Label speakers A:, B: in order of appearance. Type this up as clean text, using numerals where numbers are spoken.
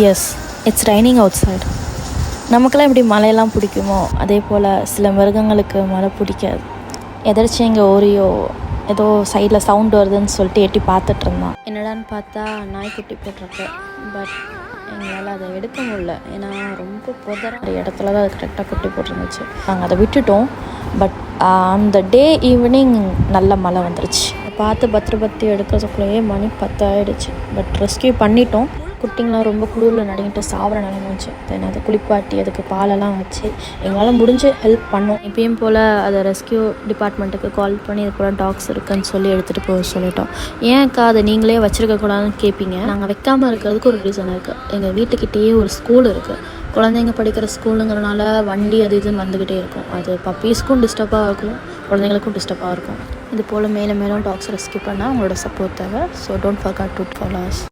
A: S, it's raining outside. நமக்கெல்லாம் எப்படி மழையெல்லாம் பிடிக்குமோ அதே போல் சில மிருகங்களுக்கு மழை பிடிக்காது. எதிர்த்து எங்கள் ஓரியோ ஏதோ சைடில் சவுண்ட் வருதுன்னு சொல்லிட்டு எட்டி பார்த்துட்டு இருந்தான். என்னடான்னு பார்த்தா நாய்க்குட்டி போட்டிருக்கு. பட் எங்களால் அதை எடுக்க முடியல. ஏன்னா ரொம்ப புதற இடத்துல தான் அது கரெக்டாக குட்டி போட்டிருந்துச்சு. நாங்கள் அதை விட்டுட்டோம். பட் அந்த டே ஈவினிங் நல்ல மழை வந்துருச்சு. பார்த்து பத்திரப்பத்தி எடுக்கிறதுக்குள்ளேயே மணி 10 ஆகிடுச்சு. பட் ரெஸ்கியூ பண்ணிட்டோம். குட்டிங்களாம் ரொம்ப குளிரில் நடுங்கிட்டு சாப்பிட நினைச்சு தென் அதை குளிப்பாட்டி அதுக்கு பாலெல்லாம் வச்சு எங்களால் முடிஞ்சு ஹெல்ப் பண்ணோம். இப்பயும் போல் அதை ரெஸ்கியூ டிபார்ட்மெண்ட்டுக்கு கால் பண்ணி இது போல் டாக்ஸ் இருக்குன்னு சொல்லி எடுத்துகிட்டு போக சொல்லிட்டோம். ஏன்க்கா அதை நீங்களே வச்சுருக்கக்கூடாதுன்னு கேட்பீங்க. நாங்கள் வைக்காமல் இருக்கிறதுக்கு ஒரு ரீசன் இருக்குது. எங்கள் வீட்டுக்கிட்டேயே ஒரு ஸ்கூல் இருக்குது. குழந்தைங்க படிக்கிற ஸ்கூலுங்கிறனால வண்டி அது இதுன்னு வந்துக்கிட்டே இருக்கும். அது பப்பீஸ்க்கும் டிஸ்டர்பாக இருக்கும், குழந்தைங்களுக்கும் டிஸ்டர்பாக இருக்கும். இது போல் மேலும் டாக்ஸ் ரெஸ்கியூ பண்ணால் உங்களோட சப்போர்ட் தேவை. So don't forget to follow as.